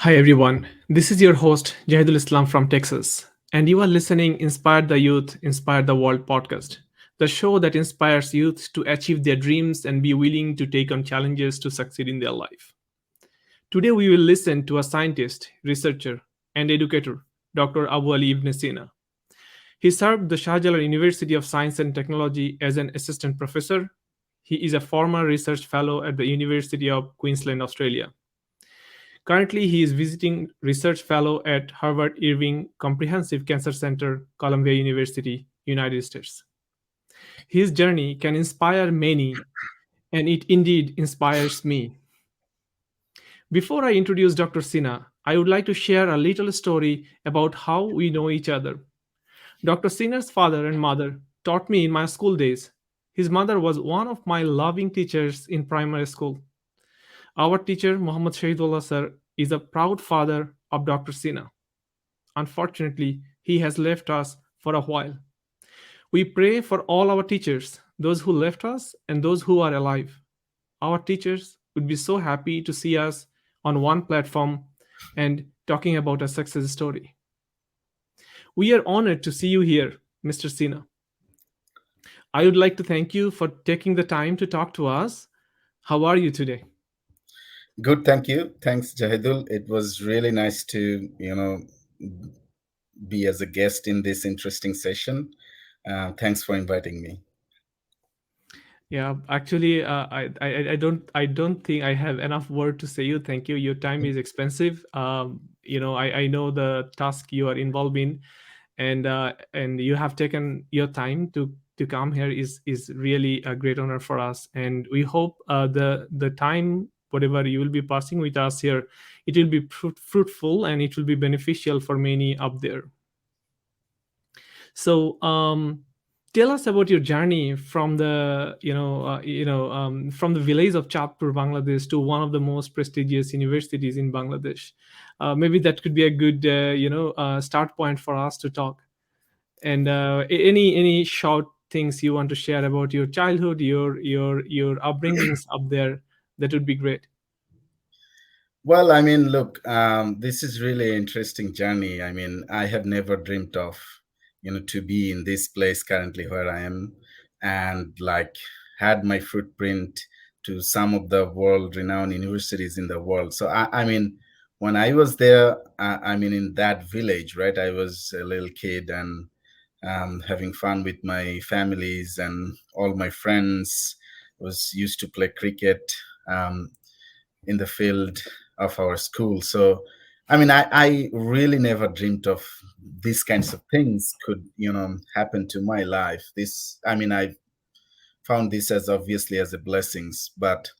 Hi everyone, this is your host Jahidul Islam from Texas, and you are listening Inspire the Youth, Inspire the World podcast, the show that inspires youth to achieve their dreams and be willing to take on challenges to succeed in their life. Today we will listen to a scientist, researcher, and educator, Dr. Abu Ali Ibn Sina. He served the Shah Jalan University of Science and Technology as an assistant professor. He is a former research fellow at the University of Queensland, Australia. Currently, he is visiting research fellow at Harvard Irving Comprehensive Cancer Center, Columbia University, United States. His journey can inspire many, and it indeed inspires me. Before I introduce Dr. Sina, I would like to share a little story about how we know each other. Dr. Sina's father and mother taught me in my school days. His mother was one of my loving teachers in primary school. Our teacher, Muhammad Shahidullah sir, is a proud father of Dr. Sina. Unfortunately, he has left us for a while. We pray for all our teachers, those who left us and those who are alive. Our teachers would be so happy to see us on one platform and talking about a success story. We are honored to see you here, Mr. Sina. I would like to thank you for taking the time to talk to us. How are you today? Good, thank you. Thanks, Jahidul. It was really nice to, be as a guest in this interesting session. Thanks for inviting me. Yeah, actually, I don't think I have enough word to say you. Thank you. Your time is expensive. I know the task you are involved in, and you have taken your time to come here is really a great honor for us. And we hope the time whatever you will be passing with us here, it will be fruitful and it will be beneficial for many up there. So, tell us about your journey from the from the village of Chatpur, Bangladesh, to one of the most prestigious universities in Bangladesh. Maybe that could be a good start point for us to talk. And any short things you want to share about your childhood, your upbringings up there, that would be great. Well, I mean, look, this is really interesting journey. I mean, I have never dreamt of, to be in this place currently where I am, and like had my footprint to some of the world-renowned universities in the world. So, I mean, when I was there, I mean, in that village, right? I was a little kid and having fun with my families and all my friends. Was used to play cricket. Um, in the field of our school. So, I mean, I really never dreamed of these kinds of things could, happen to my life. I mean, I found this as obviously as a blessings, but,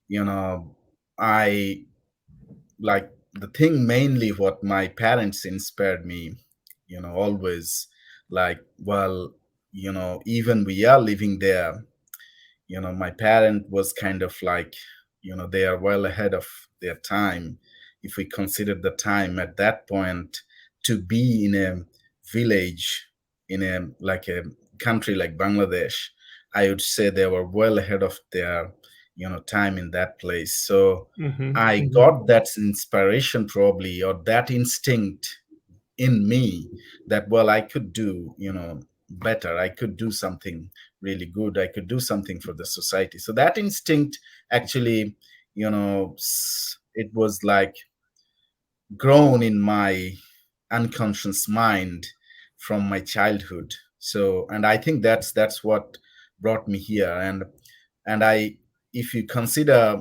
you know, I like the thing mainly what my parents inspired me, always like, well, even we are living there, my parent was kind of like, they are well ahead of their time. If we consider the time at that point, to be in a village, in a like a country like Bangladesh, I would say they were well ahead of their, time in that place. So Mm-hmm, I mm-hmm, got that inspiration probably, or that instinct in me, that, well, I could do, better. I could do something really good. I could do something for the society. So that instinct actually, it was like grown in my unconscious mind from my childhood. So, and I think that's what brought me here. And I, if you consider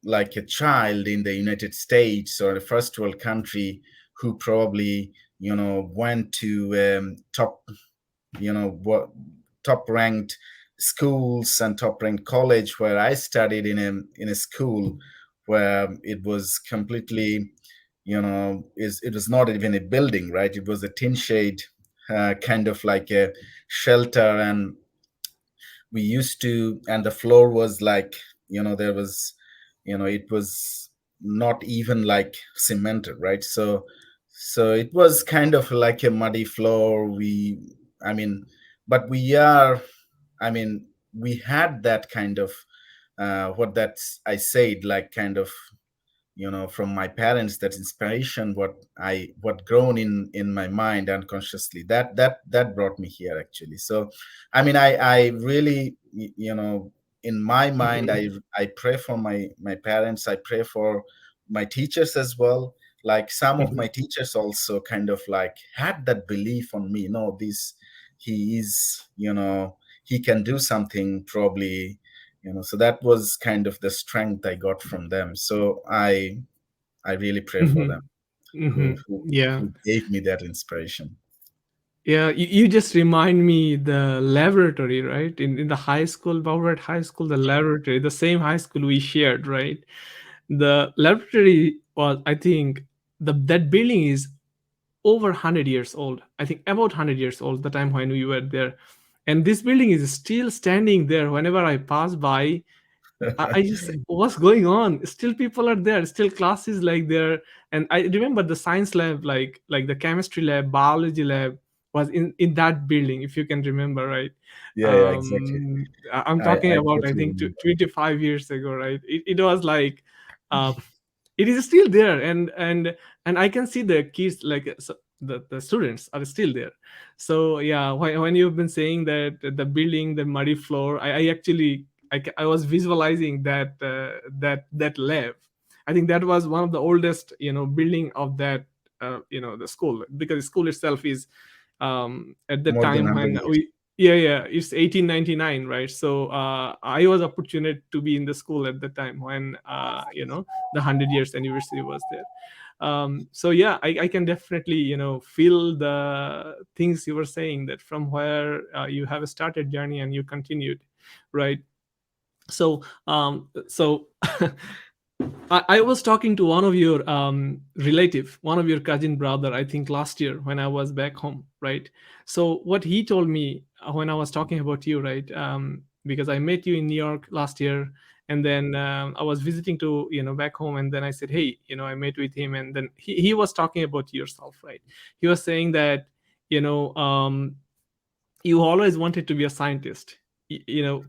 like a child in the United States or a first world country who probably, went to top, what top ranked schools and top ranked college, where I studied in a school where it was completely, it was not even a building, right? It was a tin shade, kind of like a shelter. And we used to, and the floor was like, there was, it was not even like cemented, right? So it was kind of like a muddy floor. I mean, but we are, I mean, we had that kind of, what that's I said, like kind of from my parents, that inspiration, what grown in my mind unconsciously, that brought me here actually. So I mean, I really, in my mind, Mhm. I pray for my parents, I pray for my teachers as well. Like some of Mhm. my teachers also kind of like had that belief on me, no, this, he is, he can do something probably, so that was kind of the strength I got from them. So I really pray for them, Mhm. Mhm. Yeah. who gave me that inspiration. Yeah, you just remind me the laboratory, right? In the high school, Baurat High School, the laboratory, the same high school we shared, right? The laboratory was, I think, that building is over 100 years old. I think about 100 years old, the time when we were there. And this building is still standing there. Whenever I pass by, I just say, what's going on? Still people are there, still classes like there. And I remember the science lab, like the chemistry lab, biology lab was in that building, if you can remember, right? Yeah, exactly. I'm talking I about, I totally think, remember. 25 years ago, right? It was like, uh, it is still there, and I can see the kids, like, so the students are still there. So yeah, when you've been saying that the building, the muddy floor, I actually, I was visualizing that lab. I think that was one of the oldest, building of that, the school, because the school itself is, at the More than time 100 when years. we, yeah, it's 1899, right? So I was opportunate to be in the school at the time when, the 100 years anniversary was there. So yeah, I can definitely, feel the things you were saying, that from where you have started journey and you continued, right? So I was talking to one of your relative, one of your cousin brother, I think last year when I was back home, right? So what he told me, when I was talking about you, right? Because I met you in New York last year, and then I was visiting to, back home, and then I said, hey, I met with him, and then he was talking about yourself, right? He was saying that, you know um, you always wanted to be a scientist.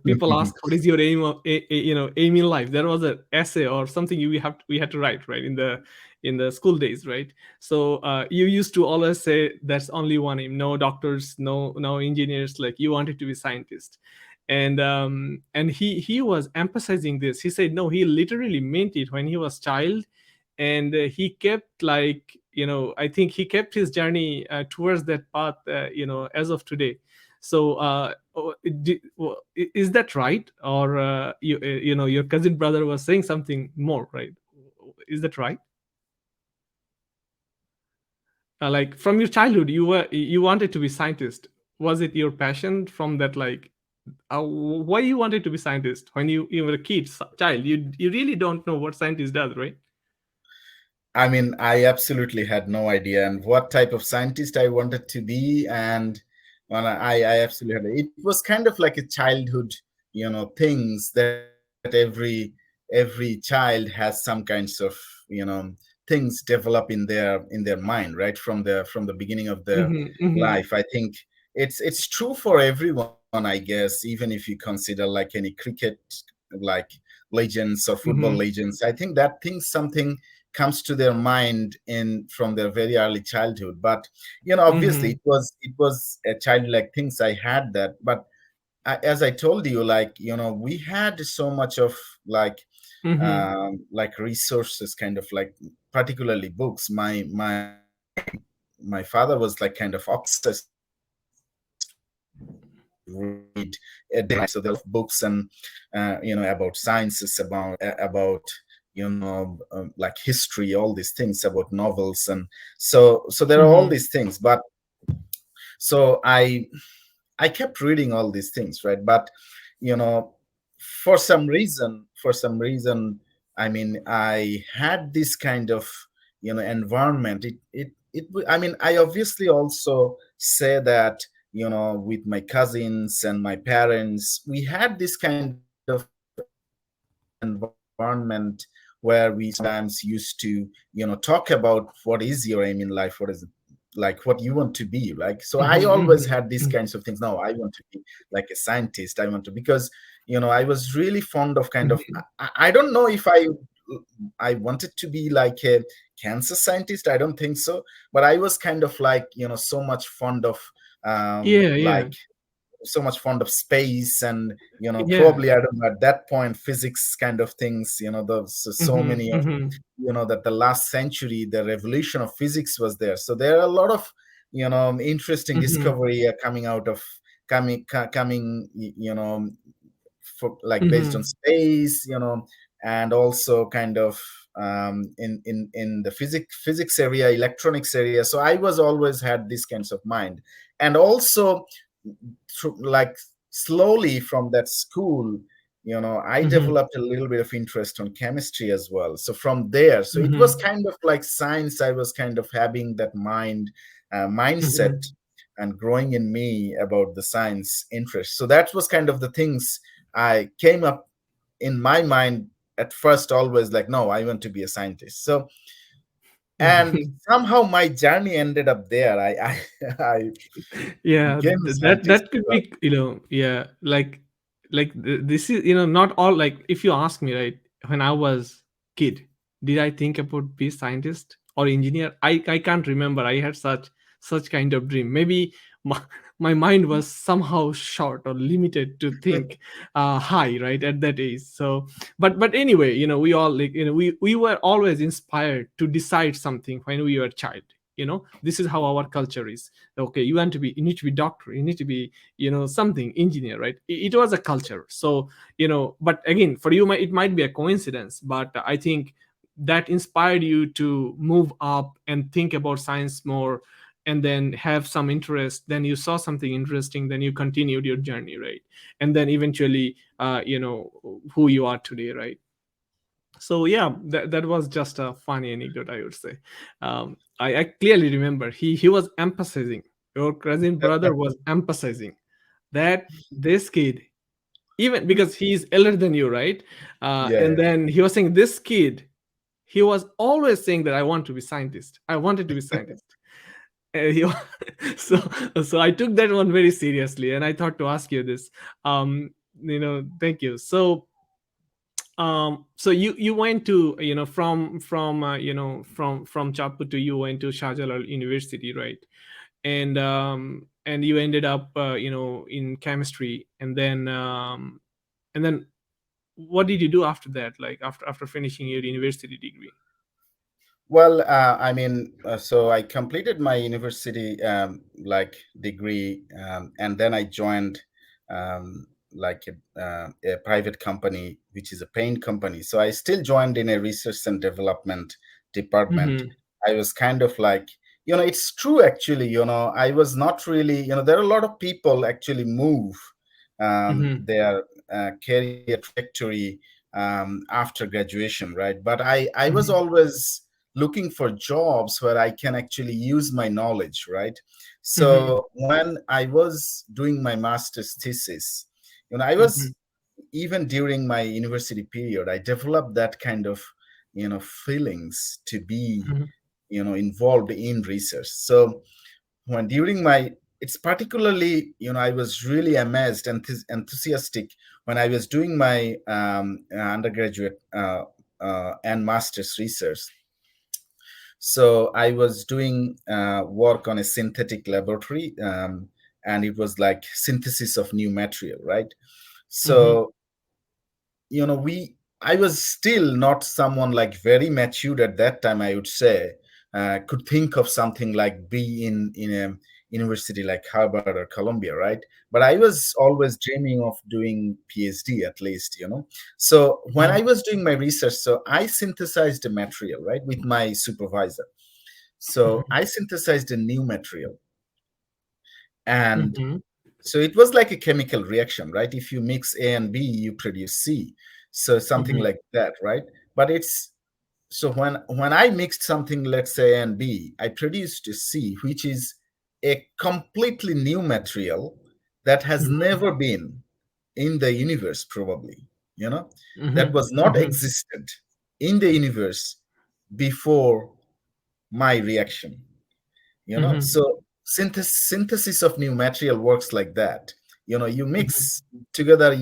People ask, what is your aim of, aim in life? There was an essay or something we had to write, right, in the school days, right? So you used to always say that's only one aim: no doctors, no engineers, like you wanted to be scientist. And he was emphasizing this. He said no, he literally meant it when he was child. And he kept, like, I think he kept his journey towards that path, as of today. So is that right? Or your cousin brother was saying something more, right? Is that right? Like, from your childhood, you wanted to be scientist. Was it your passion from that, like, why you wanted to be scientist when you were a child? You really don't know what scientist does, right? I mean, I absolutely had no idea and what type of scientist I wanted to be, and well, I absolutely had. It was kind of like a childhood, things that every child has some kinds of, things develop in their mind, right, from the beginning of their Mm-hmm, mm-hmm, life. I think it's true for everyone, I guess, even if you consider like any cricket, like legends or football mm-hmm, legends. I think that thing something comes to their mind in from their very early childhood. But obviously mm-hmm, it was a childlike things I had that. But as I told you, like, we had so much of like mm-hmm, resources, kind of like particularly books. My father was like kind of obsessed with books. He used to read a day and night. So there were a lot of books, and about sciences, about like history, all these things, about novels. And so there are all mm-hmm, these things. But so I kept reading all these things, right? But you know, for some reason, I mean, I had this kind of environment. I mean, I obviously also say that with my cousins and my parents, we had this kind of environment where we sometimes used to talk about what is your aim in life, what is like what you want to be, like. So I always had these kinds of things. No, I want to be like a scientist. I want to, because I was really fond of kind of, I don't know if I I wanted to be like a cancer scientist. I don't think so, but I was kind of like, so much fond of Yeah, yeah, like so much fond of space, and yeah. probably, I don't know, at that point, physics kind of things, there's so Mm-hmm, many of, mm-hmm, that the last century, the revolution of physics was there. So there are a lot of interesting mm-hmm, discovery coming out of coming, for like based on mm-hmm, space, and also kind of in the physics area, electronics area. So I was always had these kinds of mind. And also, like, slowly from that school, I mm-hmm, developed a little bit of interest on chemistry as well. So from there, so it was mm-hmm, kind of like science. I was kind of having that mindset mm-hmm. and growing in me about the science interest. So that was kind of the things I came up in my mind at first, always like, no, I want to be a scientist. So, and somehow my journey ended up there. I Yeah, became a that scientist. that could be, yeah, like this is, not all, like, if you ask me, right, when I was kid, did I think about be scientist or engineer? I can't remember I had such kind of dream. Maybe my, my mind was somehow short or limited to think high, right, at that age. So, but anyway, we all, like, we were always inspired to decide something when we were a child. This is how our culture is. Okay, you need to be doctor, you need to be, something engineer, right? It was a culture. So, but again, for you, it might be a coincidence, but I think that inspired you to move up and think about science more, and then have some interest, then you saw something interesting, then you continued your journey, right? And then eventually, who you are today, right? So yeah, that was just a funny anecdote, I would say. I clearly remember he was emphasizing, your cousin brother was emphasizing that this kid, even because he's elder than you, right? And Yeah. then he was saying, this kid, he was always saying that I want to be scientist, I wanted to be scientist. He, so so I took that one very seriously, and I thought to ask you this. Thank you. So you went to, from Chapu to, you went to Shah Jalal University, right? And you ended up, in chemistry, and then what did you do after that, like after finishing your university degree? Well, I mean, so I completed my university like degree, and then I joined like a private company, which is a paint company. So I still joined in a research and development department. Mm-hmm, I was kind of like, it's true actually. I was not really, there are a lot of people actually move mm-hmm, their career trajectory after graduation, right? But I was mm-hmm, always looking for jobs where I can actually use my knowledge, right? mm-hmm, So when I was doing my master's thesis, I mm-hmm, was, even during my university period, I developed that kind of, feelings to be, mm-hmm, involved in research. So when during my, it's particularly, I was really amazed and enthusiastic when I was doing my undergraduate and master's research. So I was doing work on a synthetic laboratory, and it was like synthesis of new material, right? mm-hmm, So, I was still not someone like very matured at that time, I would say, could think of something like be in a university like Harvard or Columbia, right? But I was always dreaming of doing PhD at least, So when I was doing my research, so I synthesized a material, right, with my supervisor. So I synthesized a new material, and mm-hmm, so it was like a chemical reaction, right? If you mix A and B, you produce C. So something mm-hmm, like that, right? But it's, so when I mixed something, let's say A and B, I produced a C, which is a completely new material that has mm-hmm, never been in the universe, probably, that mm-hmm, was not mm-hmm, existed in the universe before my reaction. mm-hmm, So synthesis of new material works like that. You mm-hmm, mix together,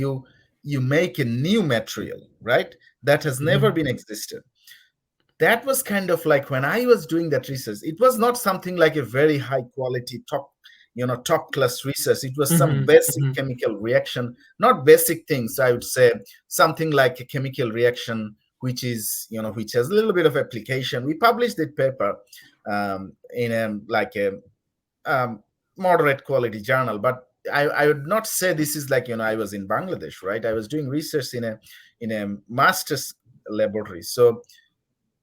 you make a new material, right? That has never Mhm. been existed. That was kind of like when I was doing that research, it was not something like a very high quality top class research. It was some Mhm. basic Mhm. chemical reaction, not basic things, I would say, something like a chemical reaction, which has a little bit of application. We published that paper in a um, moderate quality journal, but I would not say this is like, I was in Bangladesh, right? I was doing research in a master's laboratory. So,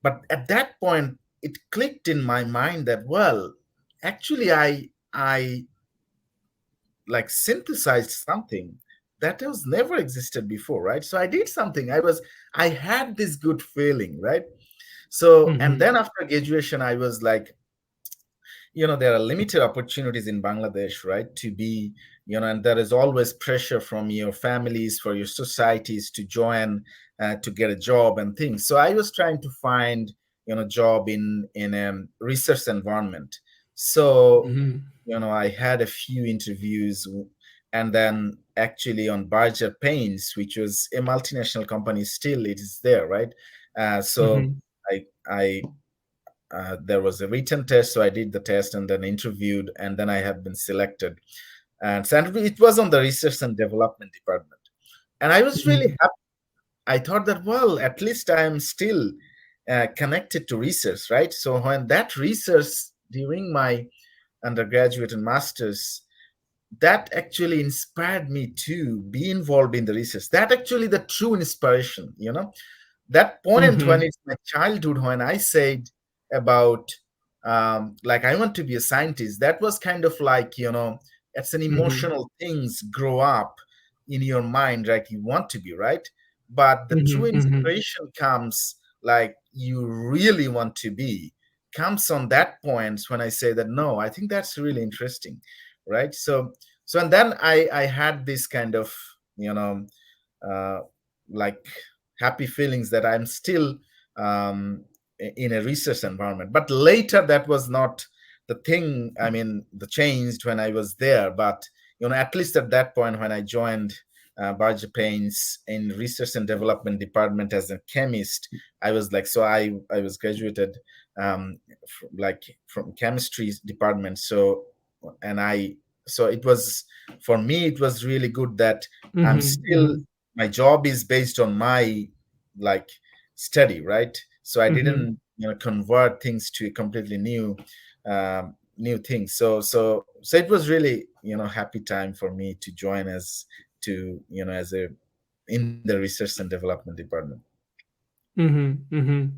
but at that point, it clicked in my mind that, well, actually, I like synthesized something that has never existed before, right? So I did something. I had this good feeling, right? So, and Mhm. then after graduation, I was like, there are limited opportunities in Bangladesh, right? To be, and there is always pressure from your families, for your societies to join, to get a job and things. So I was trying to find, job in a research environment. So, Mhm. I had a few interviews, and then actually on Barger Paints, which was a multinational company, still it is there, right? So Mhm. I there was a written test, so I did the test and then interviewed, and then I have been selected. And so it was on the research and development department, and I was really Mhm. happy. I thought that, well, at least I am still connected to research, right? So when that research during my undergraduate and masters, that actually inspired me to be involved in the research. That actually the true inspiration, that point when Mhm. it's my childhood, when I said about like I want to be a scientist, that was kind of like, it's an Mhm. emotional things grow up in your mind, right? You want to be, right? But the true Mhm. Mhm. inspiration comes like you really want to be, comes on that point when I say that, no, I think that's really interesting, right? So and then I had this kind of, you know uh, like happy feelings that I'm still in a research environment. But later, that was not the thing. I mean, the changed when I was there. But at least at that point, when I joined Barger Paints in research and development department as a chemist, I was like, so I was graduated like from chemistry department. So and I so it was, for me, it was really good that I'm Mhm. still, Mhm. my job is based on my like study, right? So I Mhm. didn't convert things to a completely new thing. So it was really happy time for me to join as to as a in the research and development department. Mhm. Mhm.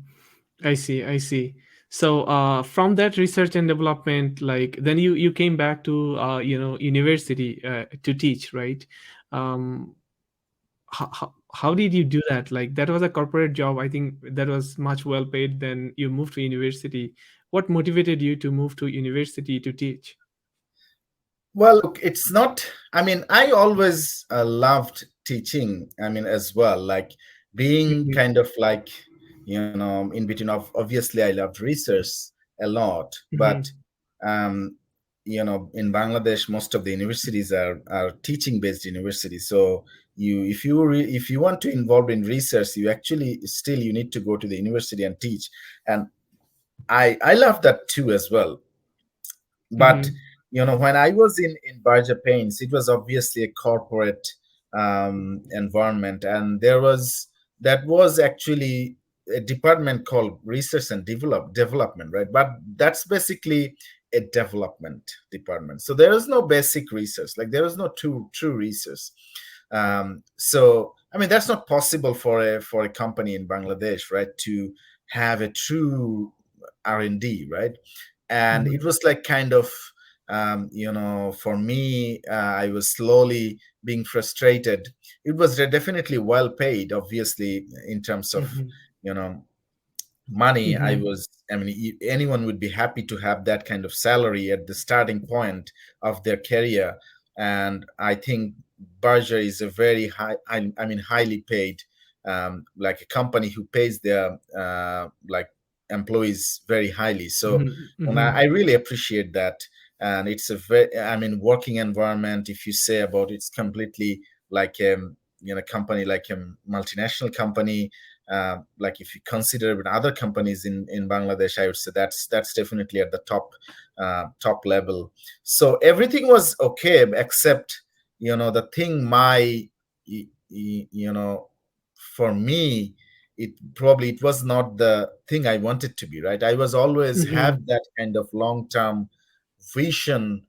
I see. I see. So, from that research and development, like then you came back to university to teach, right? Um, how did you do that? Like that was a corporate job. I think that was much well paid. Then you moved to university. What motivated you to move to university to teach? Well, look, it's not, I mean, I always loved teaching, I mean, as well, like being Mhm. kind of like, in between of, obviously, I loved research a lot, but, Mhm. um, in Bangladesh, most of the universities are teaching based universities. So if you want to involve in research, you actually still, you need to go to the university and teach. And I love that too as well. But Mhm. when I was in Barja Paints, it was obviously a corporate environment, and that was actually a department called research and development, right? But that's basically a development department. So there is no basic research, like there is no true research. So I mean, that's not possible for a company in Bangladesh, right, to have a true R&D, right? And it Mhm. was like kind of for me, I was slowly being frustrated. It was definitely well paid, obviously, in terms of Mhm. you know money. Mhm. I mean, anyone would be happy to have that kind of salary at the starting point of their career. And I think Berger is a very high, I mean, highly paid, like a company who pays their like employees very highly. So, Mhm. and Mhm. I really appreciate that. And it's a very, I mean, working environment, if you say about it's completely like company, like a multinational company, like if you consider even other companies in Bangladesh, I would say that's definitely at the top level. So everything was okay, except the thing for me, it was not the thing I wanted to be, right? I was always have Mm-hmm. that kind of long term vision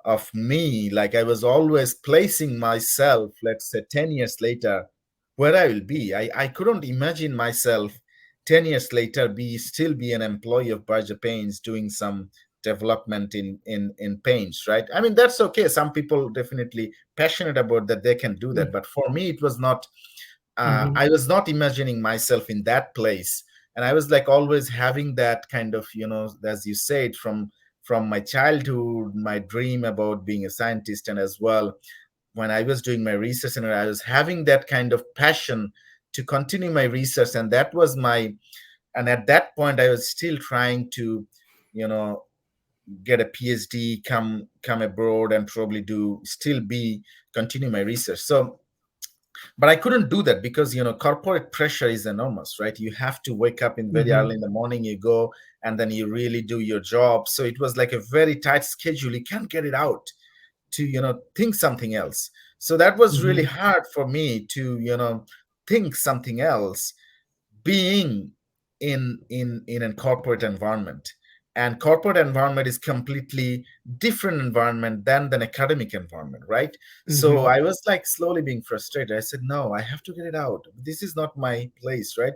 of me. Like I was always placing myself, let's say 10 years later, where I will be. I couldn't imagine myself 10 years later still be an employee of Berger Paints doing some development in paints, right? I mean, that's okay. Some people definitely passionate about that, they can do that. But for me, it was not, Mm-hmm. I was not imagining myself in that place. And I was like always having that kind of, as you said, from my childhood, my dream about being a scientist, and as well when I was doing my research, and I was having that kind of passion to continue my research. And that was my, and at that point I was still trying to, you know, get a PhD, come abroad, and probably do still be continue my research. So but I couldn't do that because corporate pressure is enormous, right? You have to wake up in very Mm-hmm. early in the morning, you go, and then you really do your job. So it was like a very tight schedule. You can't get it out to think something else. So that was really Mm-hmm. hard for me to think something else, being in a corporate environment. And corporate environment is completely different environment than academic environment, right? So Mm-hmm. I was like slowly being frustrated. I said, no, I have to get it out. This is not my place, right?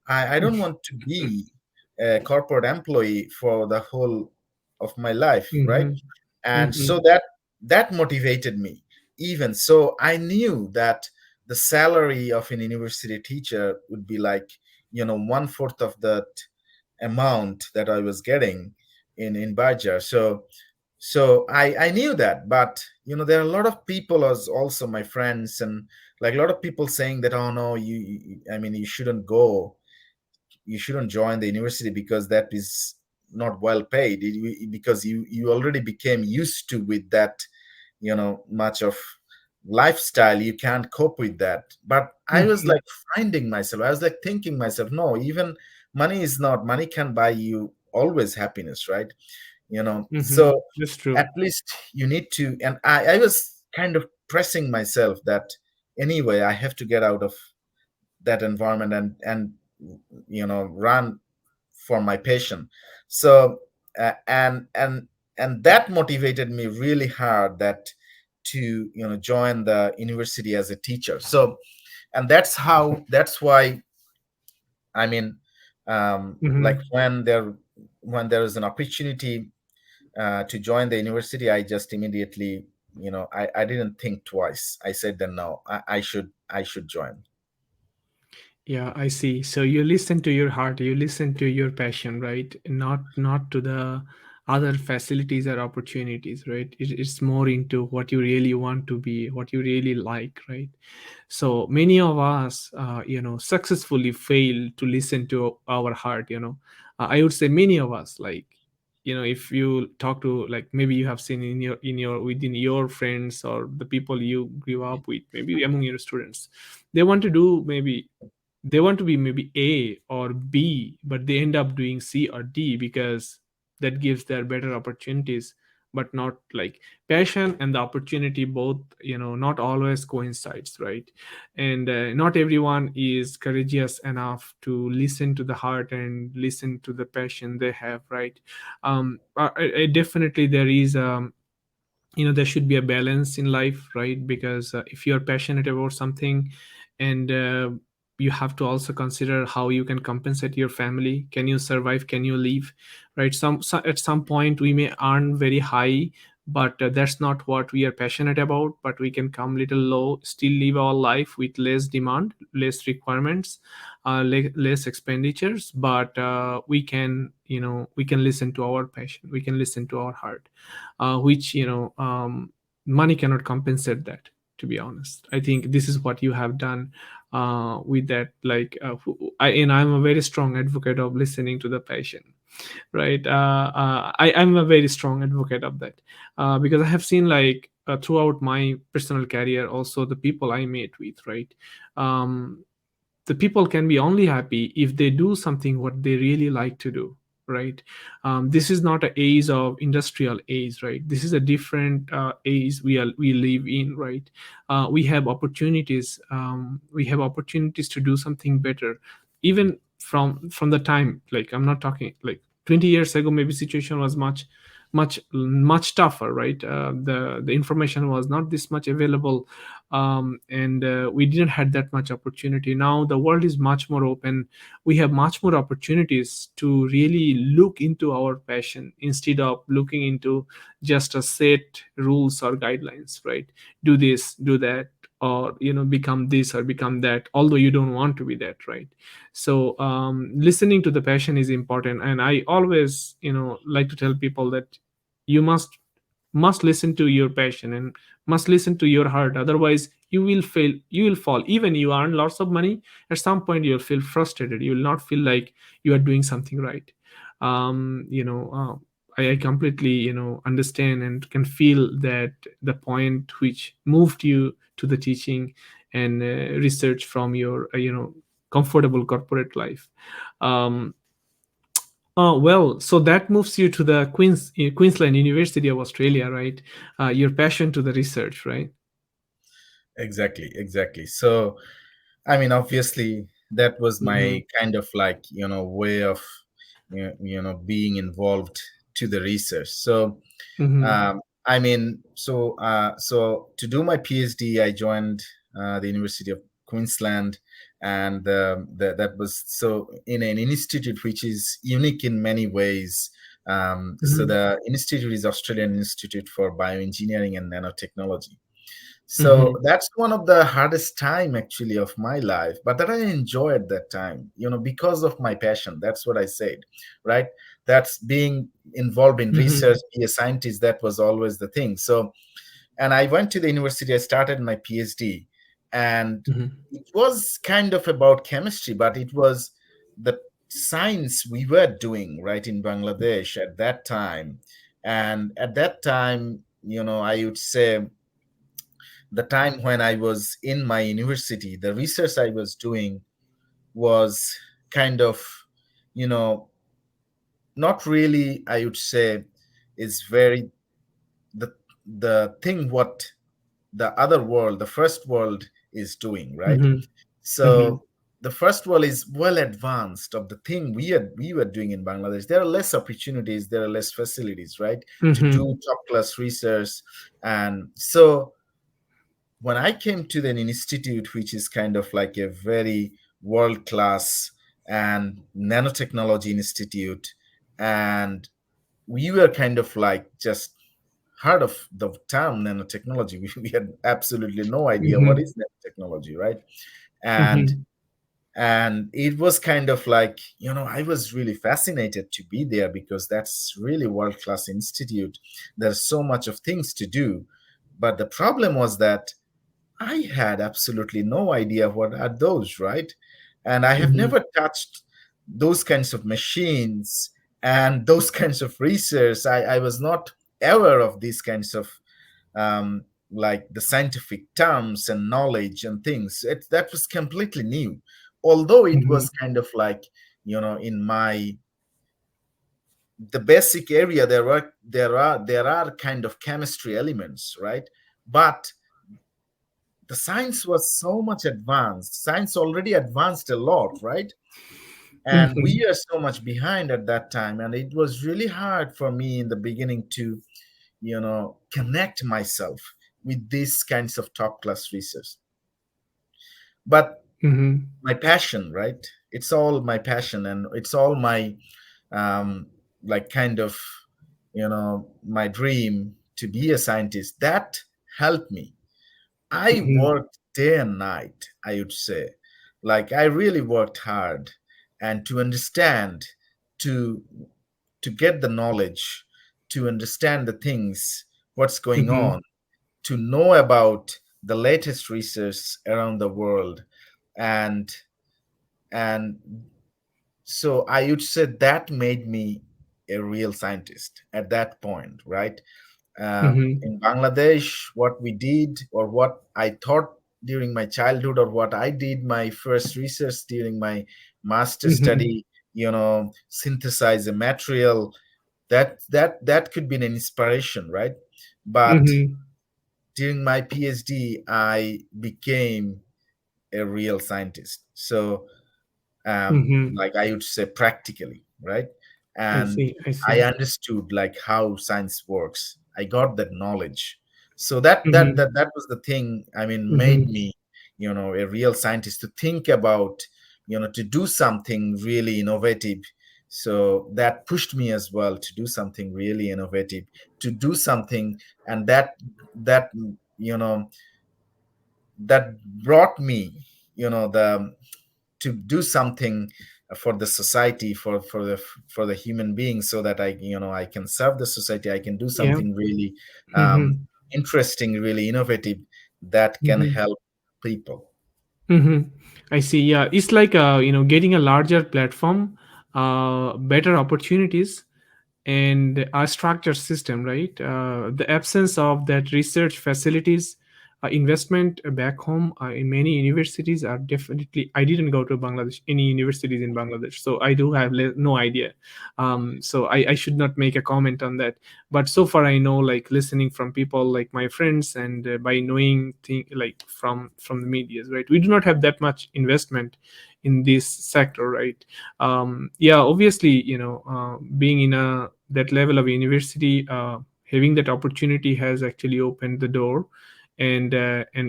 I don't want to be a corporate employee for the whole of my life, right? Mm-hmm. And Mm-hmm. so that motivated me. Even so, I knew that the salary of an university teacher would be like one fourth of that amount that I was getting in Bajar. So I knew that. But there are a lot of people, as also my friends, and like a lot of people saying that, oh no, I mean, you shouldn't join the university because that is not well paid. Because you already became used to with that much of lifestyle, you can't cope with that. But I was Mm-hmm. like finding myself, I was like thinking myself, no, even money can buy you always happiness, right? Mm-hmm. So That's at true. least you need to. And I was kind of pressing myself that anyway I have to get out of that environment and run for my passion. So and that motivated me really hard, that to join the university as a teacher. So and that's why, I mean, like Mm-hmm. when there is an opportunity to join the university, I just immediately, I didn't think twice. I said then no, I should join. Yeah, I see. So you listen to your heart, you listen to your passion, right? Not to the other facilities or opportunities, right? It's more into what you really want to be, what you really like, right? So many of us, successfully fail to listen to our heart. I would say many of us, like, if you talk to, like, maybe you have seen in your within your friends or the people you grew up with, maybe among your students, they want to do maybe they want to be maybe A or B, but they end up doing C or D because that gives their better opportunities, but not like passion and the opportunity both, not always coincides, right? And not everyone is courageous enough to listen to the heart and listen to the passion they have, right? Definitely there is there should be a balance in life, right? Because if you're passionate about something, and you have to also consider how you can compensate your family. Can you survive? Can you live? Right? At some point we may earn very high, but that's not what we are passionate about. But we can come little low, still live our life with less demand, less requirements, less expenditures, but we can listen to our passion, we can listen to our heart, which money cannot compensate that. To be honest, I think this is what you have done with that. Like, I'm a very strong advocate of listening to the passion, right? I'm a very strong advocate of that, because I have seen, like, throughout my personal career, also the people I met with, right? um, the people can be only happy if they do something what they really like to do, right? This is not a age of industrial age, right? This is a different age we live in, right? We have opportunities, we have opportunities to do something better, even from the time, like, I'm not talking like 20 years ago, maybe situation was much tougher, right? The information was not this much available, and we didn't had that much opportunity. Now the world is much more open. We have much more opportunities to really look into our passion instead of looking into just a set rules or guidelines, right? Do this, do that, or become this or become that, although you don't want to be that, right? So listening to the passion is important, and I always like to tell people that you must listen to your passion and must listen to your heart, otherwise you will fail, you will fall. Even you earn lots of money, at some point you'll feel frustrated, you will not feel like you are doing something right. I completely understand and can feel that the point which moved you to the teaching and research from your comfortable corporate life. Well, so that moves you to the Queensland University of Australia, right? Your passion to the research, right? Exactly, exactly. So, I mean, obviously, that was Mm-hmm. my kind of like, way of, being involved to the research. So, Mm-hmm. I mean, so to do my PhD, I joined the University of Queensland, and that was so in an institute which is unique in many ways. So Mm-hmm. the institute is Australian Institute for Bioengineering and Nanotechnology. So Mm-hmm. that's one of the hardest time actually of my life, but that I enjoyed that time, because of my passion. That's what I said, right? That's being involved in Mm-hmm. research, be a scientist. That was always the thing. So, and I went to the university. I started my PhD, and Mm-hmm. it was kind of about chemistry, but it was the science we were doing right in Bangladesh at that time. And at that time, I would say the time when I was in my university, the research I was doing was kind of, you know, not really, I would say, is very the thing what the other world, the first world is doing, right? Mm-hmm. Mm-hmm. So the first world is well advanced of the thing we were doing in Bangladesh. There are less opportunities, there are less facilities, right, to Mm-hmm. do top class research. And so when I came to an institute which is kind of like a very world class and nanotechnology institute, and we were kind of like just heard of the term nanotechnology. We had absolutely no idea what Mm-hmm. is nanotechnology, right? And Mm-hmm. it was kind of like, I was really fascinated to be there because that's really world class institute. There's so much of things to do, but the problem was that I had absolutely no idea what are those, right? And I have Mm-hmm. never touched those kinds of machines and those kinds of research. I was not aware of these kinds of um, like the scientific terms and knowledge and things. That was completely new, although it Mm-hmm. was kind of like, in my the basic area there are kind of chemistry elements, right? But the science was so much advanced. Science already advanced a lot, right? And Mm-hmm. we are so much behind at that time. And it was really hard for me in the beginning to, connect myself with these kinds of top class research. But Mm-hmm. my passion, right? It's all my passion and it's all my, um, like kind of, my dream to be a scientist. That helped me. I Mm-hmm. worked day and night, I would say. Like I really worked hard and to understand, to get the knowledge, to understand the things, what's going Mm-hmm. on, to know about the latest research around the world. And and so I would say that made me a real scientist at that point, right? Mhm. In Bangladesh, what we did, or what I thought during my childhood, or what I did my first research during my master Mhm. study, synthesize a material, that could be an inspiration, right? But Mhm. during my PhD, I became a real scientist. So, Mhm. like I would say, practically, right? I And see. I I see. understood like how science works. I got that knowledge. So Mhm. that was the thing. I mean, made Mhm. me, a real scientist, to think about, to do something really innovative. So that pushed me as well to do something really innovative, to do something, and that you know that brought me, the to do something for the society, for the human beings, so that I can serve the society. I can do Yeah. something really Mhm. interesting, really innovative, that can Mhm. help people. Mm-hmm. I see. Yeah, it's like getting a larger platform, better opportunities, and a structured system, right? The absence of that research facilities, investment back home in many universities are definitely. I didn't go to Bangladesh, any universities in Bangladesh, so I do have no idea. So I should not make a comment on that. But so far, I know, like listening from people like my friends, and by knowing thing like from the medias, right? We do not have that much investment in this sector, right? Yeah, obviously, being in a that level of university, having that opportunity has actually opened the door, and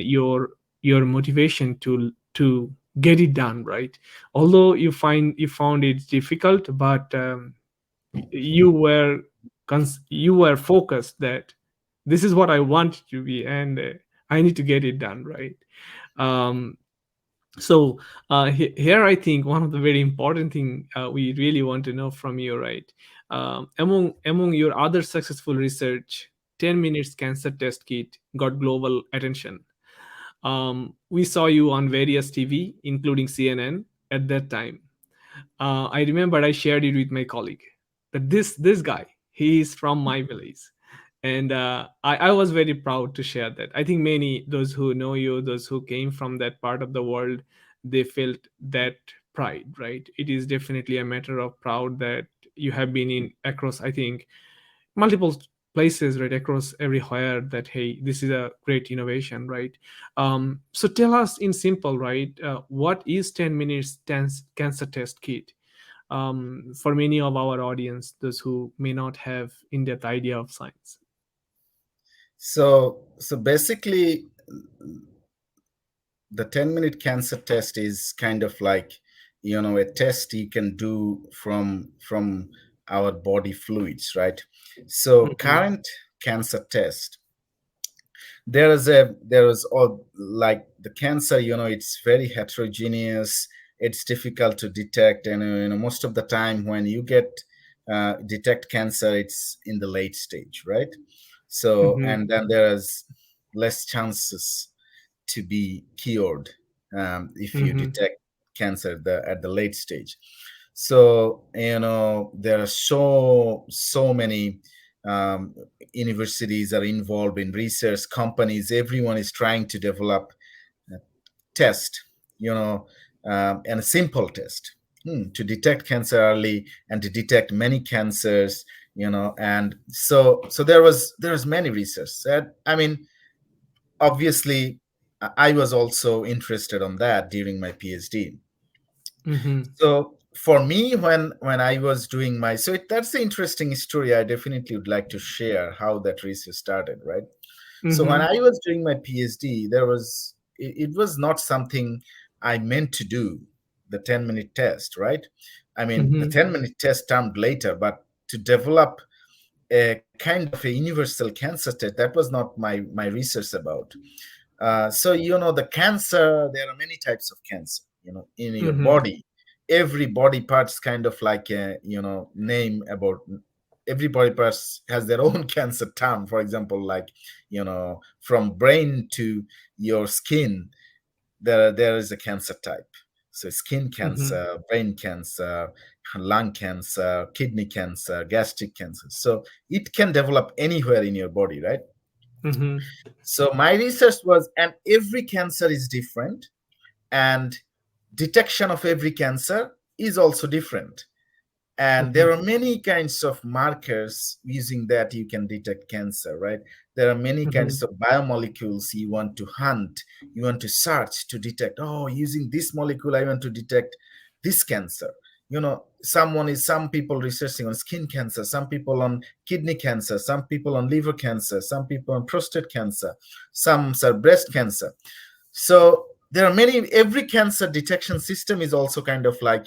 your motivation to get it done, right? Although you found it difficult, but you were you were focused that this is what I want to be, and I need to get it done, right? um, so here I think one of the very important thing we really want to know from you, right? Among your other successful research, 10 minutes cancer test kit got global attention. We saw you on various TV, including CNN at that time. I remember I shared it with my colleague that this guy, he is from my village, and I was very proud to share that. I think many, those who know you, those who came from that part of the world, they felt that pride, right? It is definitely a matter of proud that you have been in across, I think, multiple places, right, across everywhere, that hey, this is a great innovation, right? So tell us in simple, right, what is 10 minutes cancer test kit, for many of our audience, those who may not have in-depth idea of science. So basically, the 10-minute cancer test is kind of like, a test you can do from our body fluids, right? So Mhm. current cancer test, there is all, like the cancer, it's very heterogeneous. It's difficult to detect, and most of the time when you get detect cancer, it's in the late stage, right? So, Mhm. and then there is less chances to be cured, if you Mhm. detect cancer at the late stage. So, there are so many um, universities are involved in research, companies, everyone is trying to develop a test, and a simple test, to detect cancer early and to detect many cancers, and so there was many research. I mean, obviously, I was also interested on that during my PhD. Mhm. So for me, when I was doing my, that's the interesting story. I definitely would like to share how that research started, right? So when Mhm. I was doing my PhD, it was not something I meant to do, the 10-minute test, right? I mean, the Mhm. 10-minute test came later, but to develop a kind of a universal cancer test, that was not my research about. So, the cancer, there are many types of cancer, in your Mhm. body. Every body part's kind of like a, name about, every body part has their own cancer term. For example, like, from brain to your skin, there is a cancer type. So skin Mhm. cancer, brain cancer, lung cancer, kidney cancer, gastric cancer. So it can develop anywhere in your body, right? Mhm. So my research was, and every cancer is different, and detection of every cancer is also different. And there Mhm. are many kinds of markers using that you can detect cancer, right? There are many kinds Mhm. of biomolecules you want to hunt, you want to search to detect, oh, using this molecule I want to detect this cancer. Some people researching on skin cancer, some people on kidney cancer, some people on liver cancer, some people on prostate cancer, some are breast cancer. So there are many, every cancer detection system is also kind of like,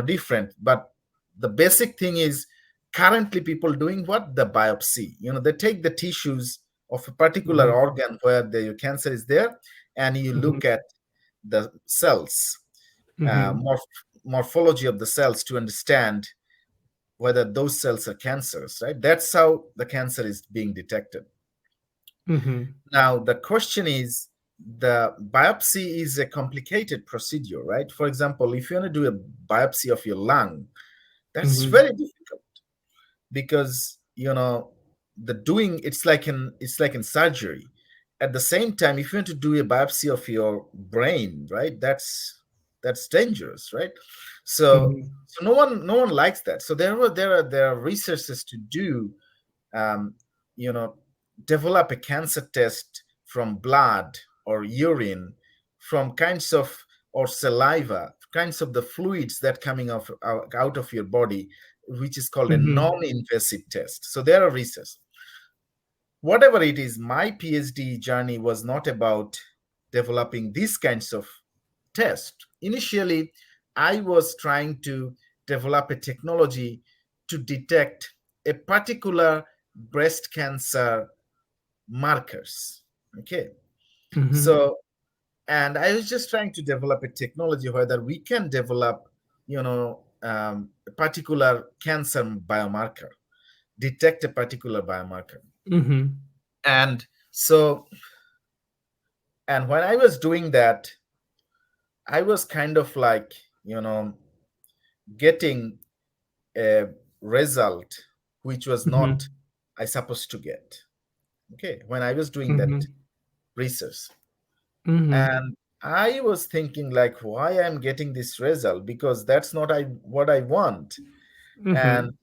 different. But the basic thing is, currently people doing what? The biopsy. They take the tissues of a particular Mhm. organ where the cancer is there, and you Mhm. look at the cells, Mhm. morphology of the cells, to understand whether those cells are cancerous, right? That's how the cancer is being detected. Mhm. Now, the question is, the biopsy is a complicated procedure, right? For example, if you want to do a biopsy of your lung, that's Mhm. very difficult, because the doing, it's like in surgery. At the same time, if you want to do a biopsy of your brain, right, that's dangerous, right? So Mhm. no one likes that. So there are researches to do, um, you know, develop a cancer test from blood or urine, from kinds of, or saliva, kinds of the fluids that coming out of your body, which is called a Mhm. non-invasive test. So there are research. Whatever it is, my PhD journey was not about developing these kinds of tests. Initially, I was trying to develop a technology to detect a particular breast cancer markers. Okay. Mhm. So, and I was just trying to develop a technology whether we can develop, a particular cancer biomarker, detect a particular biomarker. Mhm. And so, and when I was doing that, I was kind of like, you know, getting a result which was not Mhm. I supposed to get. Okay, when I was doing that Mhm. research, Mhm. and I was thinking like, why I'm getting this result, because that's not what I want. And Mhm.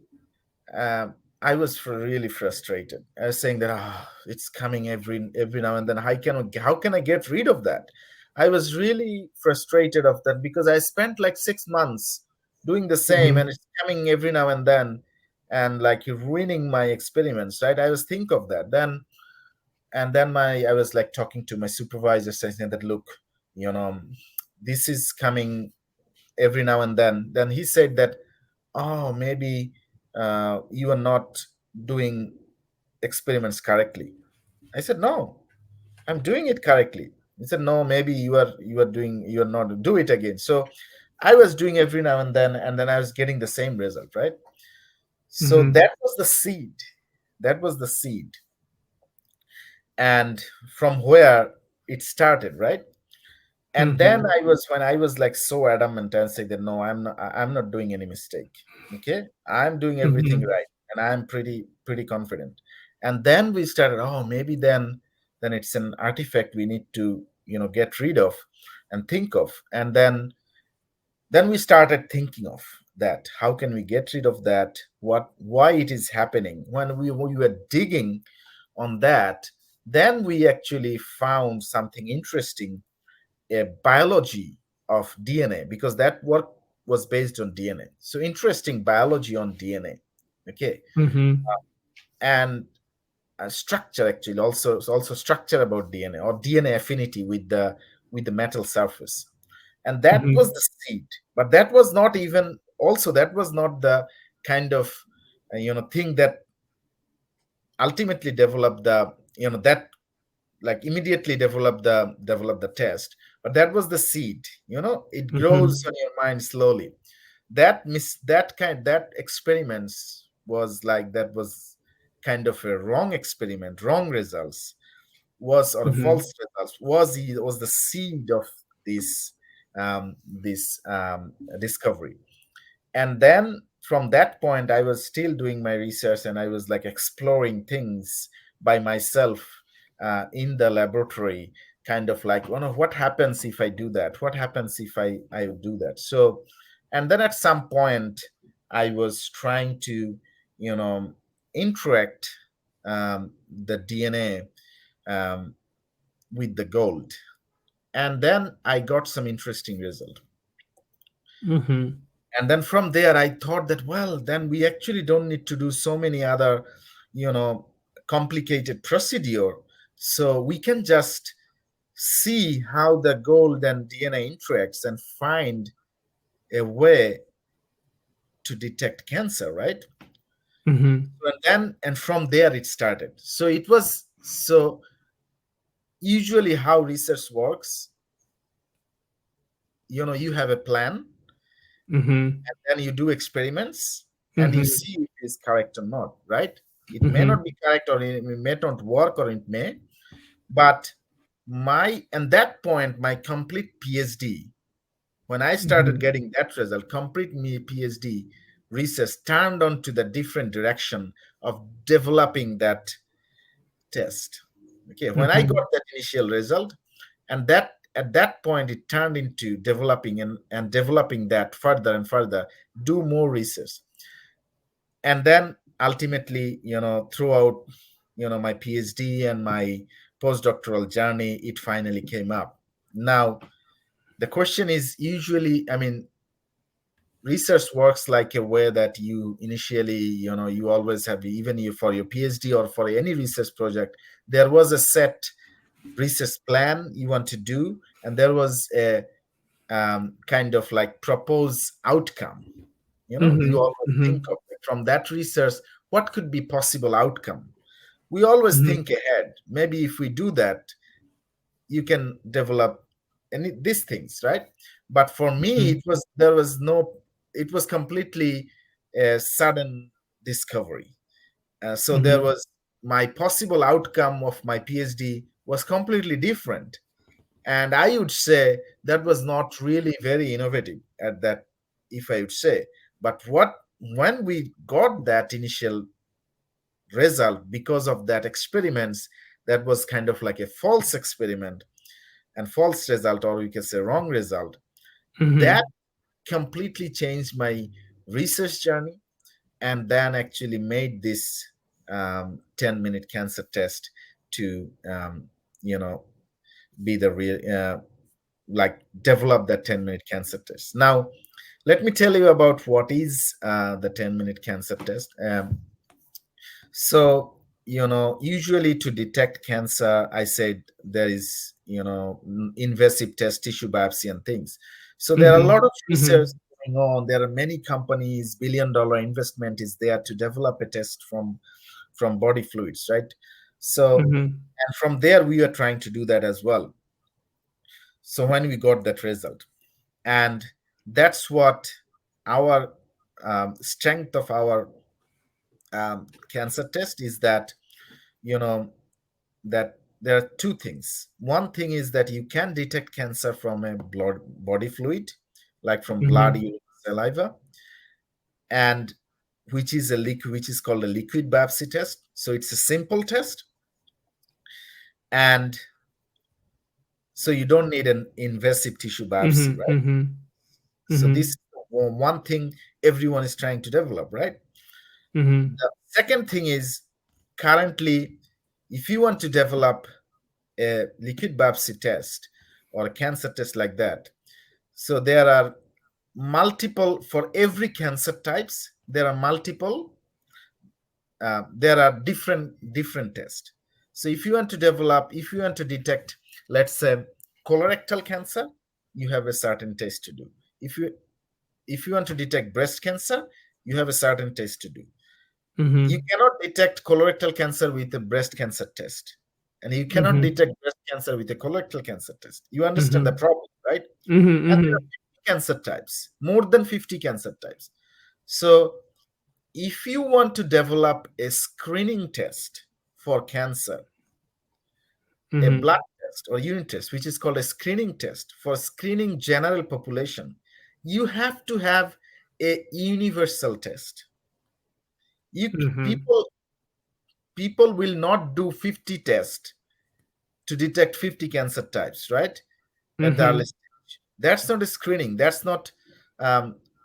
um, I was really frustrated. I was saying that, it's coming every now and then. How can I get rid of that? I was really frustrated of that, because I spent like 6 months doing the same, and Mhm. it's coming every now and then, and like ruining my experiments, right? I was think of that then. And then I was like talking to my supervisor, saying that, look, you know this is coming every now and then he said that, oh, maybe you are not doing experiments correctly. I said, no, I'm doing it correctly. He said, no, maybe you are not, do it again. So I was doing every now and then I was getting the same result, right? So Mhm. that was the seed, and from where it started, right? And then Mhm. when I was like so adamant and say that, no, I'm not doing any mistake. Okay, I'm doing everything Mhm. right, and I'm pretty confident. And then we started, oh, maybe then it's an artifact we need to get rid of and think of. And then we started thinking of that, how can we get rid of that, why it is happening. When we were digging on that, then we actually found something interesting, a biology of DNA, because that work was based on DNA. So interesting biology on DNA. Okay, Mhm. and structure, actually, also structure about DNA, or DNA affinity with the metal surface. And that was Mhm. the seed. But that was not even, also that was not the kind of thing that ultimately developed the that like immediately develop the test. But that was the seed. It grows Mhm. on your mind slowly. That experiments was like, that was kind of a wrong experiment, wrong results, was, or a Mhm. false results, was the seed of this this discovery. And then from that point, I was still doing my research, and I was like exploring things by myself in the laboratory, kind of like, oh no, what happens if I do that? What happens if I do that? So, and then at some point, I was trying to, interact the DNA um, with the gold. And then I got some interesting result. Mm-hmm. And then from there, I thought that, well, then we actually don't need to do so many other, you know, complicated procedure. So we can just see how the gold and DNA interacts and find a way to detect cancer, right? Mm-hmm. And from there it started. So it was so usually how research works, you have a plan, Mm-hmm. and then you do experiments, and you Mm-hmm. see if it is correct or not, right? It may Mm-hmm. not be correct, or it may not work, or it may. But my and that point, my complete PhD, when I started Mm-hmm. getting that result, complete me PhD research turned onto the different direction of developing that test. Okay, when I Mm-hmm. got that initial result, and that at that point it turned into developing and developing that further and further, do more research. And then ultimately, throughout, my PhD and my postdoctoral journey, it finally came up. Now the question is, usually, I mean, research works like a way that you initially, you always have, even you for your PhD or for any research project, there was a set research plan you want to do, and there was a kind of like proposed outcome. You Mm-hmm. always think Mm-hmm. of it from that research, what could be possible outcome. We always think ahead. Maybe if we do that, you can develop these things, right? But for me, Mm-hmm. it was completely a sudden discovery. So there Mm-hmm. was, my possible outcome of my PhD was completely different. And I would say that was not really very innovative at that, if I would say. But when we got that initial result because of that experiments, that was kind of like a false experiment and false result, or we can say wrong result, that Mm-hmm. completely changed my research journey, and then actually made this 10-minute cancer test to you know be the real, like, develop that 10-minute cancer test. Now let me tell you about what is the 10-minute cancer test. So, usually to detect cancer, I said there is, invasive test, tissue biopsy, and things. So there are a lot Mm-hmm. of research Mm-hmm. going on. There are many companies, billion-dollar investment is there to develop a test from body fluids, right? So, Mm-hmm. and from there we are trying to do that as well. So when we got that result, and that's what our strength of our cancer test is, that you know that there are two things. One thing is that you can detect cancer from a blood body fluid, like from blood, Mm-hmm. urine, saliva, and which is a liquid, which is called a liquid biopsy test. So it's a simple test, and so you don't need an invasive tissue biopsy, Mm-hmm. right? Mm-hmm. So this Mm-hmm. is one thing everyone is trying to develop, right? Mm-hmm. The second thing is, currently, if you want to develop a liquid biopsy test or a cancer test like that, so there are multiple, for every cancer types, there are multiple, there are different tests. So if you want to detect, let's say, colorectal cancer, you have a certain test to do. If you want to detect breast cancer, you have a certain test to do. You Mm-hmm. cannot detect colorectal cancer with a breast cancer test, and you cannot Mm-hmm. detect breast cancer with a colorectal cancer test. You understand the Mm-hmm. problem, right? Mm-hmm. And there Mm-hmm. are 50 cancer types, more than 50 cancer types. So if you want to develop a screening test for cancer, a Mm-hmm. blood test or unit test, which is called a screening test for screening general population, you have to have a universal test. You Mm-hmm. people will not do 50 tests to detect 50 cancer types, right? At the Mm-hmm. early stage. That's not a screening. That's not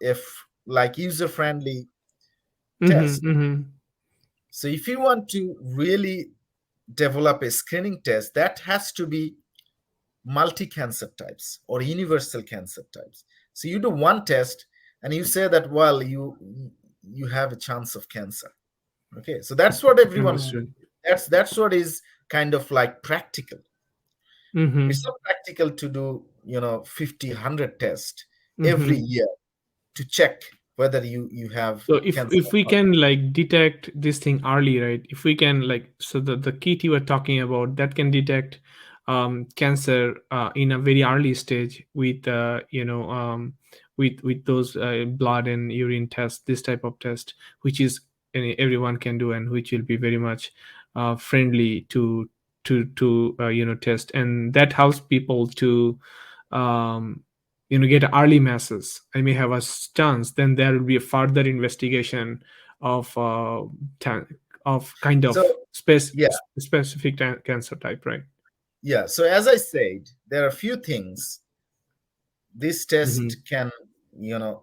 if like user friendly test. Mm-hmm. Mm-hmm. So if you want to really develop a screening test, that has to be multi-cancer types or universal cancer types. So you do one test and you say that, well, you have a chance of cancer. Okay, so that's what everyone, Understood. that's what is kind of like practical. Mm-hmm. It's not practical to do 50 100 tests every Mm-hmm. year to check whether you have So cancer if or we not. can like detect this thing early, right? If we can like, so the kit you were talking about that can detect cancer in a very early stage with with those blood and urine tests, this type of test, which is everyone can do and which will be very much friendly to test, and that helps people to um, get early masses. I may have a chance, then there will be a further investigation of ta- of kind So of yeah, specific cancer type, right? yeah. So as I said, there are a few things this test Mm-hmm. can,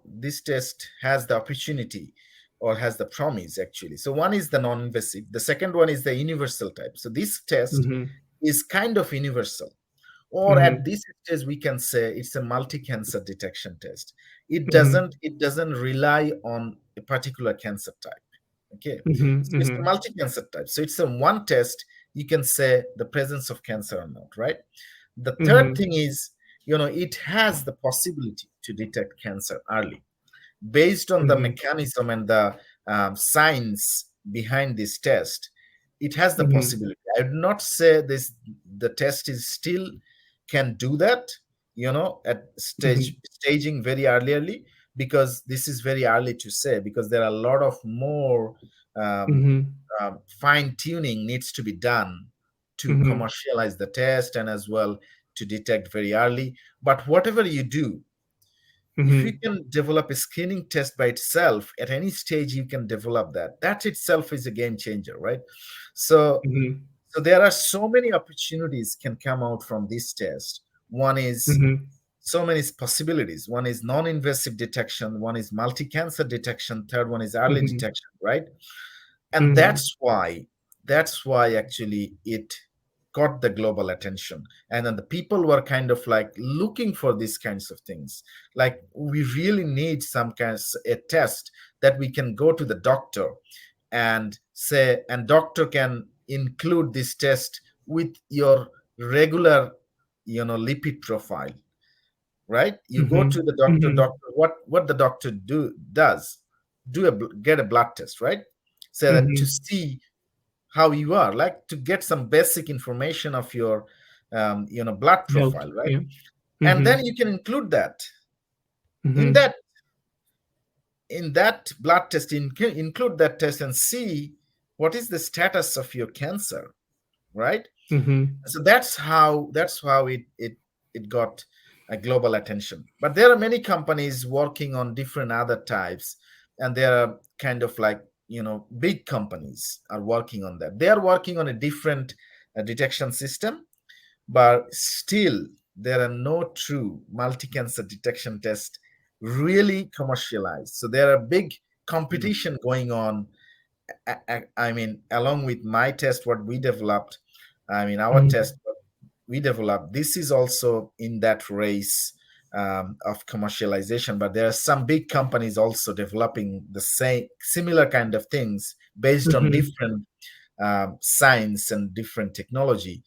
this test has the opportunity or has the promise actually. So one is the non-invasive. The second one is the universal type. So this test Mm-hmm. is kind of universal, or Mm-hmm. at this stage we can say it's a multi-cancer detection test. it Mm-hmm. doesn't it doesn't rely on a particular cancer type. Okay, so it's a Mm-hmm. multi-cancer type, so it's a one test you can say the presence of cancer or not, right? The third Mm-hmm. thing is, it has the possibility to detect cancer early based on the Mm-hmm. mechanism and the science behind this test. It has the Mm-hmm. possibility. I would not say this the test is still can do that, at Mm-hmm. staging very early, because this is very early to say, because there are a lot of more um, Mm-hmm. fine tuning needs to be done to Mm-hmm. commercialize the test and as well to detect very early. But whatever you do, if you Mm-hmm. can develop a screening test by itself at any stage, you can develop that. That itself is a game changer, right? So, Mm-hmm. so there are so many opportunities can come out from this test. One is Mm-hmm. so many possibilities. One is non-invasive detection. One is multi-cancer detection. Third one is early Mm-hmm. detection, right? And Mm-hmm. that's why actually it got the global attention, and then the people were kind of like looking for these kinds of things, like we really need some kind of a test that we can go to the doctor and say, and doctor can include this test with your regular lipid profile, right? You go to the doctor, Mm-hmm. what the doctor does do get a blood test, right? So that to Mm-hmm. see how you are, like to get some basic information of your blood Health, profile, right? yeah. And Mm-hmm. then you can include that in Mm-hmm. that blood test, include that test and see what is the status of your cancer, right? Mm-hmm. So that's how it got a global attention. But there are many companies working on different other types, and there are kind of like, big companies are working on that. They are working on a different detection system, but still there are no true multi-cancer detection tests really commercialized. So there are big competition going on. I mean, along with my test, what we developed, I mean, our Mm-hmm. test we developed, this is also in that race of commercialization. But there are some big companies also developing the same similar kind of things based on Mm-hmm. different science and different technology.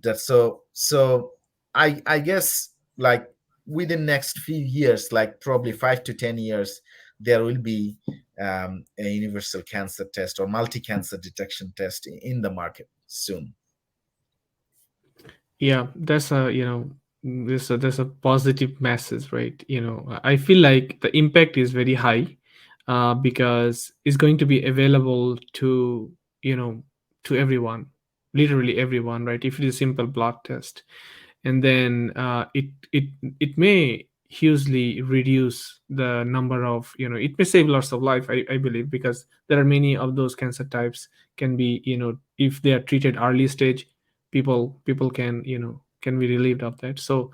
That so I guess like within next few years, like probably 5 to 10 years, there will be a universal cancer test or multi-cancer detection test in the market soon. Yeah, that's a there's a positive message, right? I feel like the impact is very high, because it's going to be available to, to everyone, literally everyone, right? If it is a simple blood test, and then it may hugely reduce the number of, it may save lots of life, I believe, because there are many of those cancer types can be, if they are treated early stage, people can, can be relieved of that. So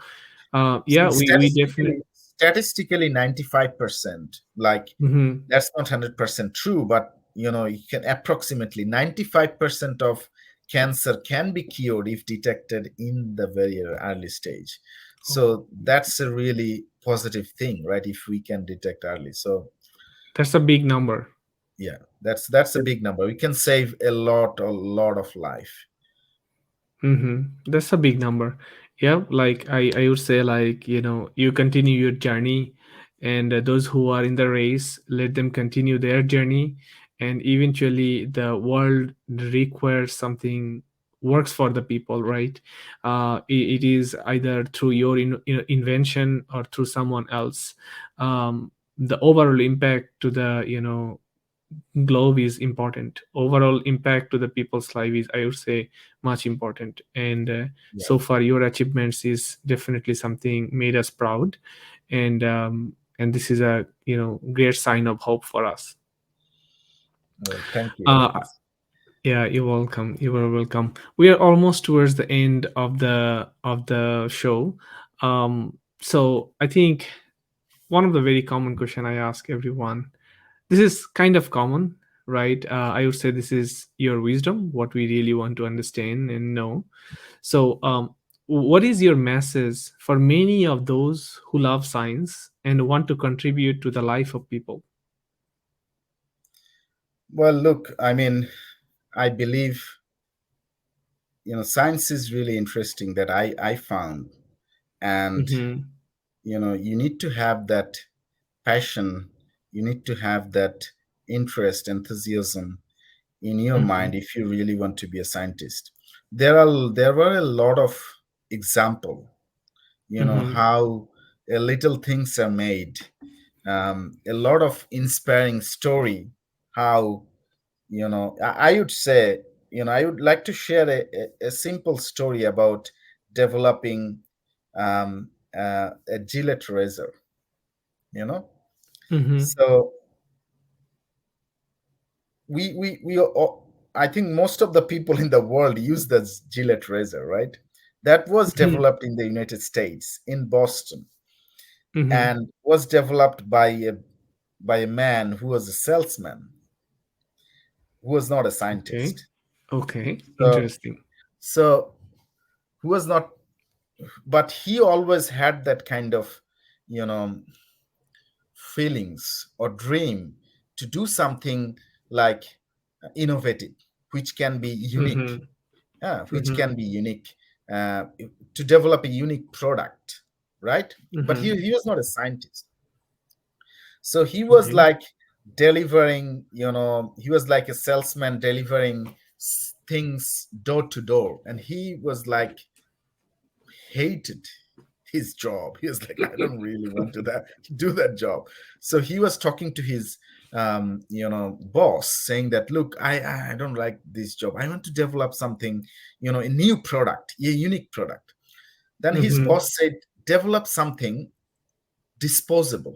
See, yeah, we definitely. statistically 95%, like Hmm. that's not 100% true, but you can approximately 95% of cancer can be cured if detected in the very early stage. Oh, So that's a really positive thing, right? If we can detect early. So that's a big number. yeah, that's a big number. We can save a lot of life. Mm-hmm. That's a big number. Yeah, like I would say, like, you continue your journey, and those who are in the race, let them continue their journey, and eventually the world requires something works for the people, right? It is either through your invention or through someone else. The overall impact to the, globe is important. Overall impact to the people's life is, I would say, much important. And Yeah. so far your achievements is definitely something made us proud. And this is a, great sign of hope for us. Well, thank you. uh, yeah, you're welcome, you are welcome. We are almost towards the end of the show. So I think one of the very common question I ask everyone, this is kind of common, right? I would say this is your wisdom, what we really want to understand and know. So what is your message for many of those who love science and want to contribute to the life of people? Well, look, I mean, I believe science is really interesting that I found, and Mm-hmm. you need to have that passion, you need to have that interest, enthusiasm in your Mm-hmm. mind if you really want to be a scientist. There were a lot of example, Mm-hmm. how little things are made, a lot of inspiring story, how I would say, I would like to share a simple story about developing a Gillette razor, you know. Mm-hmm. So we all, I think most of the people in the world use the Gillette razor, right? That was Mm-hmm. developed in the United States, in Boston, Mm-hmm. and was developed by a man who was a salesman, who was not a Okay. scientist. Okay, So interesting. so who was not, but he always had that kind of you know feelings or dream to do something like innovative, which can be unique. Mm-hmm. Yeah, which Mm-hmm. can be unique, uh, to develop a unique product, right? But Mm-hmm. he was not a scientist. So he was Okay. like delivering, he was like a salesman delivering things door to door, and he was like hated his job. He was like, I don't really want to do that job. So he was talking to his boss, saying that, look, I don't like this job. I want to develop something, a new product, a unique product. Then his Mm-hmm. boss said, develop something disposable.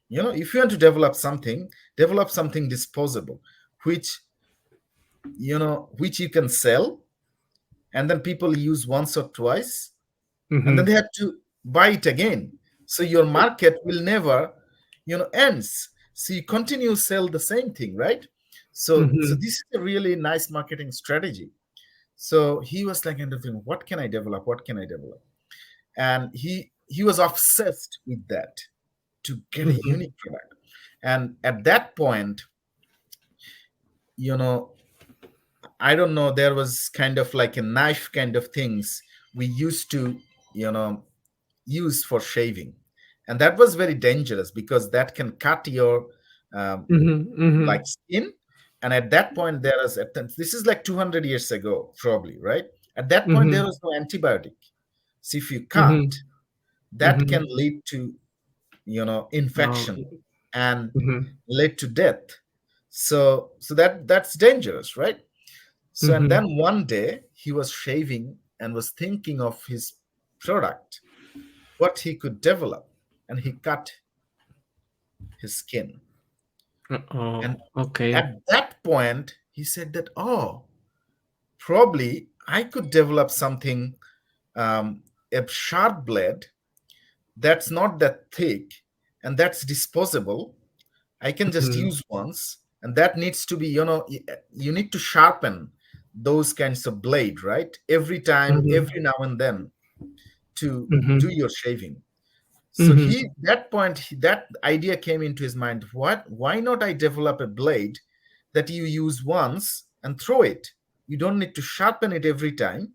If you want to develop something disposable, which which you can sell, and then people use once or twice, and then Mm-hmm. they have to buy it again. So your market will never ends. So you continue sell the same thing, right? So Mm-hmm. this is a really nice marketing strategy. So he was like, kind of thinking, what can I develop, what can I develop? And he was obsessed with that, to get a Mm-hmm. unique product. And at that point, you know I don't know, there was kind of like a knife kind of things we used to you know use for shaving, and that was very dangerous because that can cut your um, Mm-hmm. Mm-hmm. like skin. And at that point, this is like 200 years ago probably, right? At that point there Mm-hmm. was no antibiotic. So if you cut, Mm-hmm. that Mm-hmm. can lead to Uh, infection and mm-hmm. lead to death. So that's dangerous, right? So, and then one day he was shaving and was thinking of his product, what he could develop, and he cut his skin. Oh, And okay. at that point, he said that, oh, probably I could develop something, a sharp blade that's not that thick and that's disposable. I can just Mhm, use once, and that needs to be, you need to sharpen those kinds of blade, right? Every time, mhm, every now and then to do mhm, your shaving. So mhm, he, that point, that idea came into his mind. What? Why not I develop a blade that you use once and throw it? You don't need to sharpen it every time,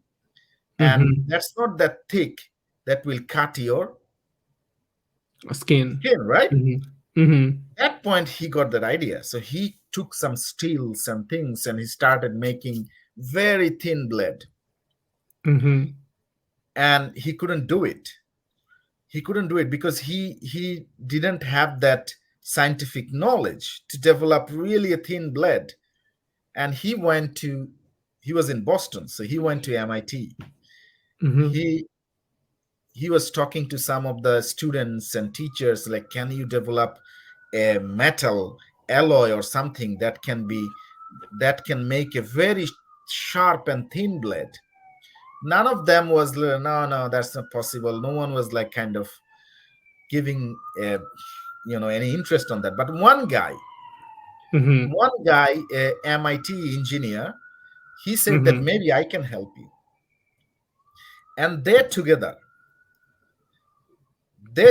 and mhm. that's not that thick that will cut your Skin. skin, right? Mhm, mhm, That point he got that idea, so he took some steels and things and he started making very thin blade, mhm, and he couldn't do it because he didn't have that scientific knowledge to develop really a thin blade. And he was in Boston, so he went to MIT. mhm, He he was talking to some of the students and teachers, like, can you develop a metal alloy or something that can make a very sharp and thin blade. None of them was no, no, that's not possible. No one was like kind of giving any interest on that. But mhm, one guy, a MIT engineer, he said that mhm, maybe I can help you. And they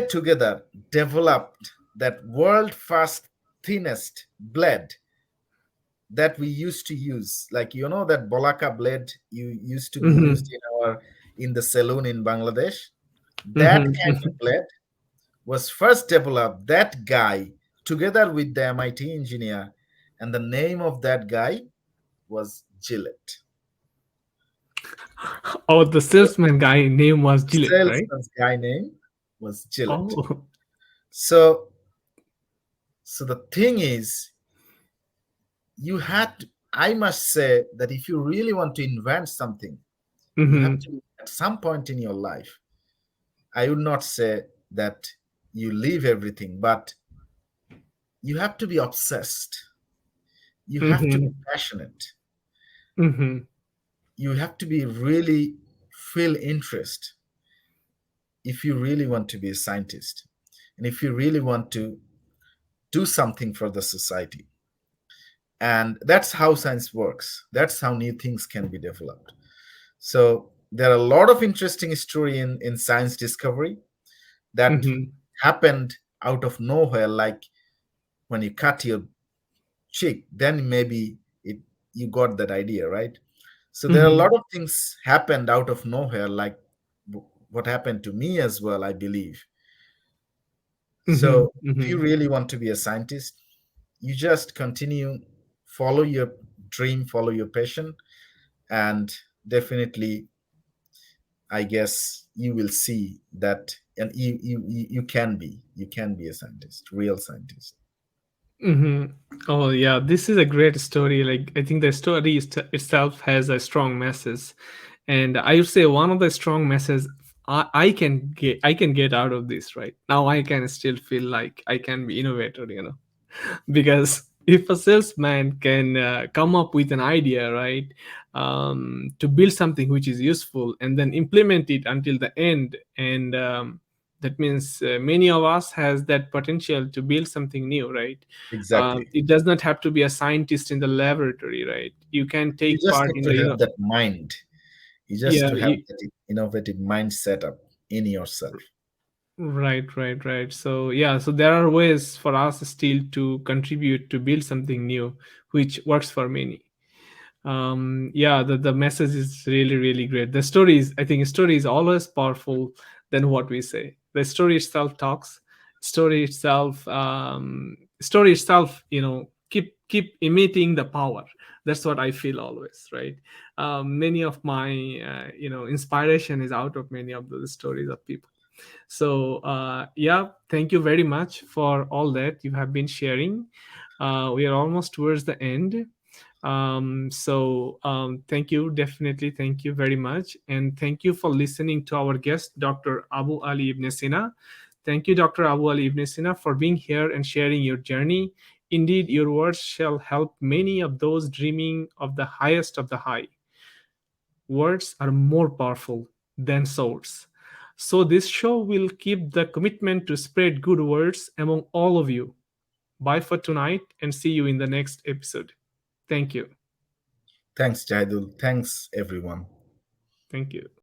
together developed that world first thinnest blade that we used to use, like, that bolaka blade you used to be used mhm, in the saloon in Bangladesh. That mhm, kind of mhm. blade was first developed, that guy, together with the MIT engineer, and the name of that guy was Gillette. Oh, the The salesman guy name was Gillette, right? salesman's guy name was Gillette. Oh. So so the thing is, you had to, I must say that if you really want to invent something, you have Mhm, to, at some point in your life, I would not say that you leave everything, but you have to be obsessed. You have to be mhm, passionate. mhm, You have to be really feel interest if you really want to be a scientist, and if you really want to do something for the society. And that's how science works. That's how new things can be developed. So there are a lot of interesting story in science discovery that mhm, happened out of nowhere, like when you cut your cheek, then maybe it you got that idea, right? So there are a mhm, lot of things happened out of nowhere, like what happened to me as well, I believe. mhm, So if you mhm, really want to be a scientist, you just continue, follow your dream, follow your passion, and definitely, I guess you will see that, and you can be a scientist, real scientist. mhm. Oh yeah, this is a great story. Like I think the story itself has a strong message, and I would say one of the strong messages I can get out of this right now. I can still feel like I can be innovator. Because if a salesman can come up with an idea, right, to build something which is useful and then implement it until the end, and that means many of us has that potential to build something new, right? Exactly. It does not have to be a scientist in the laboratory, right? You can You take just part have in to the have that mind. You just yeah to have that innovative mindset up in yourself. right, right, right. So yeah, so there are ways for us still to contribute to build something new which works for many. Yeah, the message is really really great. The story is, I think story is always powerful than what we say. The story itself talks. Story itself, keep emitting the power. That's what I feel always, right? Many of my inspiration is out of many of those stories of people. So yeah, thank you very much for all that you have been sharing. We are almost towards the end. Thank you, definitely thank you very much, and thank you for listening to our guest, Dr. Abu Ali Ibn Sina. Thank you, Dr. Abu Ali Ibn Sina, for being here and sharing your journey. Indeed, your words shall help many of those dreaming of the highest of the high. Words are more powerful than swords. So, this show will keep the commitment to spread good words among all of you. Bye for tonight and see you in the next episode. Thank you. Thanks, Jahidul. Thanks, everyone. Thank you.